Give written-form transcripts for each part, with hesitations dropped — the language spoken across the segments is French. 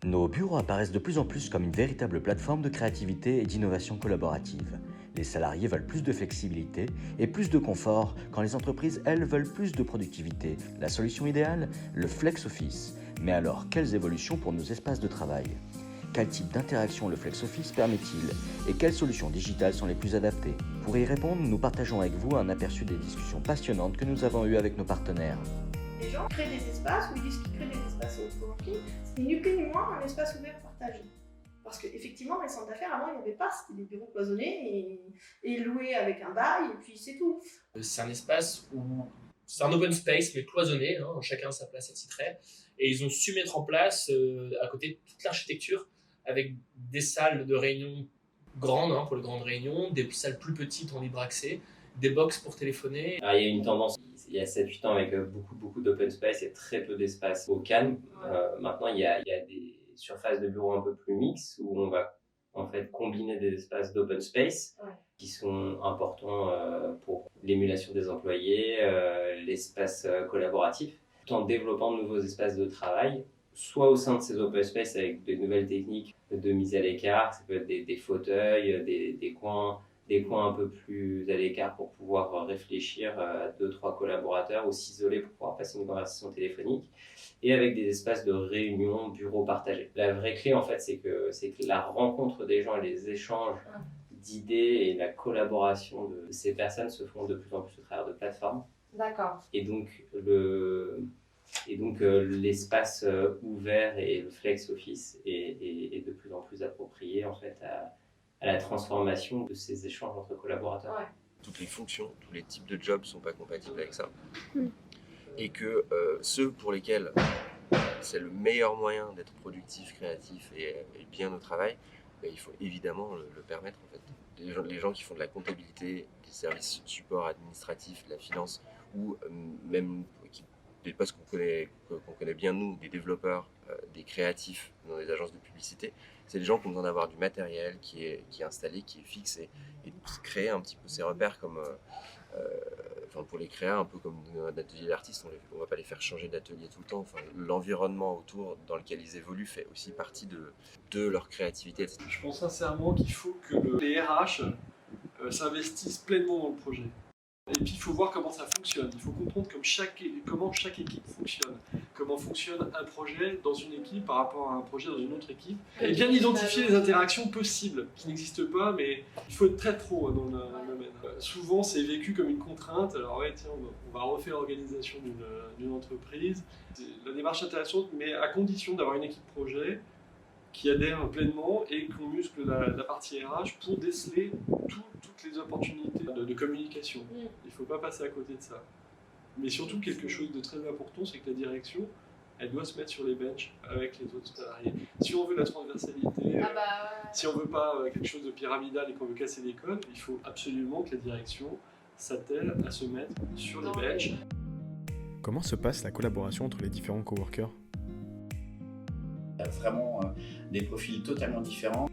Nos bureaux apparaissent de plus en plus comme une véritable plateforme de créativité et d'innovation collaborative. Les salariés veulent plus de flexibilité et plus de confort quand les entreprises, elles, veulent plus de productivité. La solution idéale? Le flex office. Mais alors, quelles évolutions pour nos espaces de travail? Quel type d'interaction le flex office permet-il? Et quelles solutions digitales sont les plus adaptées? Pour y répondre, nous partageons avec vous un aperçu des discussions passionnantes que nous avons eues avec nos partenaires. Les gens créent des espaces, ou ils disent qu'ils créent des espaces au coworking, c'est ni plus ni moins un espace ouvert partagé. Parce qu'effectivement, dans les centres d'affaires, avant, il n'y avait pas, c'était des bureaux cloisonnés et loués avec un bail, et puis c'est tout. C'est un espace où c'est un open space, mais cloisonné, hein, chacun a sa place attitrée. Et ils ont su mettre en place, à côté, toute l'architecture, avec des salles de réunion grandes, hein, pour les grandes réunions, des salles plus petites en libre accès, des box pour téléphoner. Alors, il y a une tendance, il y a 7-8 ans, avec beaucoup d'open space et très peu d'espace au calme. Maintenant, il y a des surfaces de bureaux un peu plus mixtes où on va en fait combiner des espaces d'open space qui sont importants pour l'émulation des employés, l'espace collaboratif, tout en développant de nouveaux espaces de travail, soit au sein de ces open space avec de nouvelles techniques de mise à l'écart, ça peut être des fauteuils, des coins un peu plus à l'écart pour pouvoir réfléchir à 2-3 collaborateurs ou s'isoler pour pouvoir passer une conversation téléphonique, et avec des espaces de réunion, bureaux partagés. La vraie clé, en fait, c'est que la rencontre des gens et les échanges d'idées et la collaboration de ces personnes se font de plus en plus au travers de plateformes. D'accord. Et donc, l'espace ouvert et le flex office est de plus en plus approprié, en fait, à la transformation de ces échanges entre collaborateurs. Ouais. Toutes les fonctions, tous les types de jobs ne sont pas compatibles avec ça. Et que ceux pour lesquels c'est le meilleur moyen d'être productif, créatif et bien au travail, il faut évidemment le permettre, en fait. Les gens qui font de la comptabilité, des services support administratifs, de la finance, ou même des postes qu'on connaît bien nous, des développeurs, des créatifs dans les agences de publicité, c'est des gens qui ont besoin d'avoir du matériel qui est installé, qui est fixe, et créer un petit peu ces repères comme pour les créer un peu comme un atelier d'artiste. On va pas les faire changer d'atelier tout le temps. L'environnement autour dans lequel ils évoluent fait aussi partie de leur créativité, etc. Je pense sincèrement qu'il faut que les RH s'investissent pleinement dans le projet. Et puis il faut voir comment ça fonctionne. Il faut comprendre comment chaque équipe fonctionne. Comment fonctionne un projet dans une équipe par rapport à un projet dans une autre équipe. Et bien identifier les interactions possibles qui n'existent pas, mais il faut être très pro dans le domaine. Souvent c'est vécu comme une contrainte. Alors tiens, on va refaire l'organisation d'une entreprise. La démarche est intéressante, mais à condition d'avoir une équipe projet qui adhère pleinement et qu'on muscle la partie RH pour déceler toutes les opportunités de communication. Il ne faut pas passer à côté de ça. Mais surtout, quelque chose de très important, c'est que la direction, elle doit se mettre sur les benches avec les autres salariés. Si on veut la transversalité, si on ne veut pas quelque chose de pyramidal et qu'on veut casser les codes, il faut absolument que la direction s'attelle à se mettre sur les benches. Comment se passe la collaboration entre les différents coworkers ? Il y a vraiment des profils totalement différents.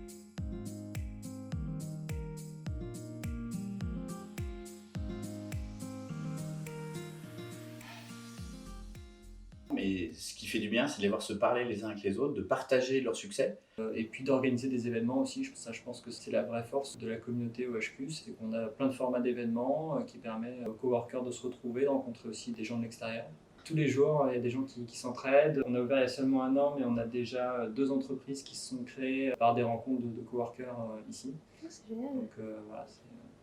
Mais ce qui fait du bien, c'est de les voir se parler les uns avec les autres, de partager leur succès. Et puis d'organiser des événements aussi. Ça, je pense que c'est la vraie force de la communauté OHQ, c'est qu'on a plein de formats d'événements qui permettent aux coworkers de se retrouver, de rencontrer aussi des gens de l'extérieur. Tous les jours, il y a des gens qui s'entraident. On a ouvert il y a seulement 1 an, mais on a déjà 2 entreprises qui se sont créées par des rencontres de coworkers ici. C'est génial. Donc voilà,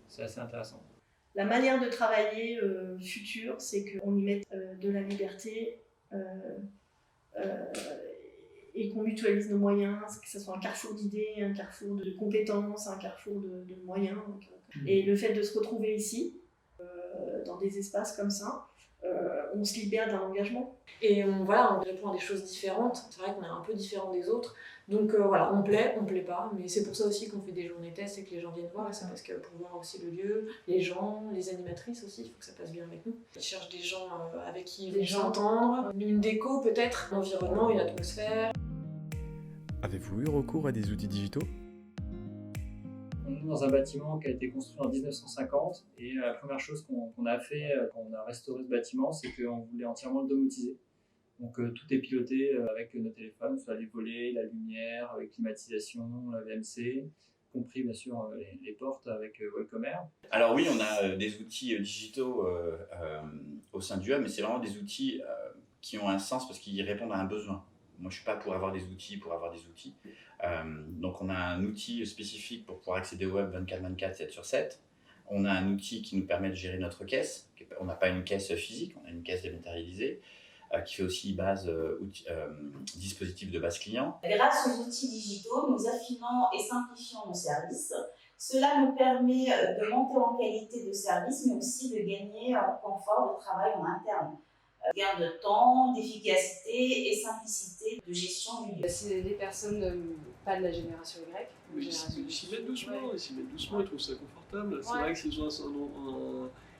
c'est assez intéressant. La manière de travailler future, c'est qu'on y mette de la liberté et qu'on mutualise nos moyens, que ce soit un carrefour d'idées, un carrefour de compétences, un carrefour de moyens. Et le fait de se retrouver ici, dans des espaces comme ça, on se libère d'un engagement. Et on répond à des choses différentes. C'est vrai qu'on est un peu différent des autres. Donc on plaît pas. Mais c'est pour ça aussi qu'on fait des journées tests et que les gens viennent voir. Et c'est parce que pour voir aussi le lieu, les gens, les animatrices aussi, il faut que ça passe bien avec nous. Ils cherchent des gens avec qui ils vont s'entendre. Une déco peut-être, un environnement, une atmosphère. Avez-vous eu recours à des outils digitaux ? On est dans un bâtiment qui a été construit en 1950 et la première chose qu'on a fait quand on a restauré ce bâtiment, c'est qu'on voulait entièrement le domotiser. Donc tout est piloté avec nos téléphones, soit les volets, la lumière, avec climatisation, la VMC, compris bien sûr les portes avec Welcome Air. Alors oui, on a des outils digitaux au sein du hub, mais c'est vraiment des outils qui ont un sens parce qu'ils répondent à un besoin. Moi, je ne suis pas pour avoir des outils pour avoir des outils. Donc on a un outil spécifique pour pouvoir accéder au web 24/24, 7/7. On a un outil qui nous permet de gérer notre caisse. On n'a pas une caisse physique, on a une caisse dématérialisée qui fait aussi dispositif de base client. Grâce aux outils digitaux, nous affinons et simplifions nos services. Cela nous permet de monter en qualité de service, mais aussi de gagner en confort de travail en interne. Gain de temps, d'efficacité et simplicité de gestion du lieu. C'est des personnes pas de la génération Y. Mais ils s'y mettent doucement, ils trouvent ça confortable. C'est vrai que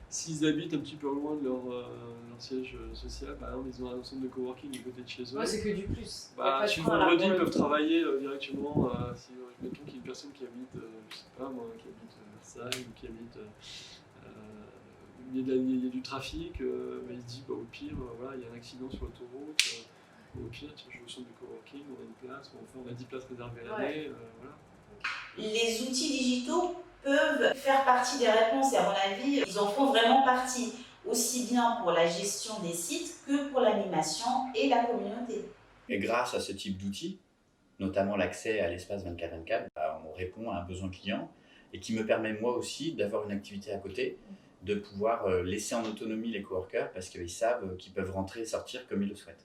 s'ils habitent un petit peu loin de leur siège social, par exemple, ils ont un centre de coworking à côté de chez eux. Ouais, c'est que du plus. Si le vendredi, ils peuvent travailler directement. Si, mettons qu'il y a une personne qui habite, je sais pas moi, qui habite Versailles ou qui habite. Il y a du trafic, il se dit au pire, voilà, il y a un accident sur l'autoroute. Au pire, je vais au centre de coworking, on a une place, on a 10 places réservées à l'année. Voilà. Les outils digitaux peuvent faire partie des réponses et à mon avis, ils en font vraiment partie, aussi bien pour la gestion des sites que pour l'animation et la communauté. Et grâce à ce type d'outils, notamment l'accès à l'espace 24/24, on répond à un besoin client et qui me permet moi aussi d'avoir une activité à côté, de pouvoir laisser en autonomie les coworkers parce qu'ils savent qu'ils peuvent rentrer et sortir comme ils le souhaitent.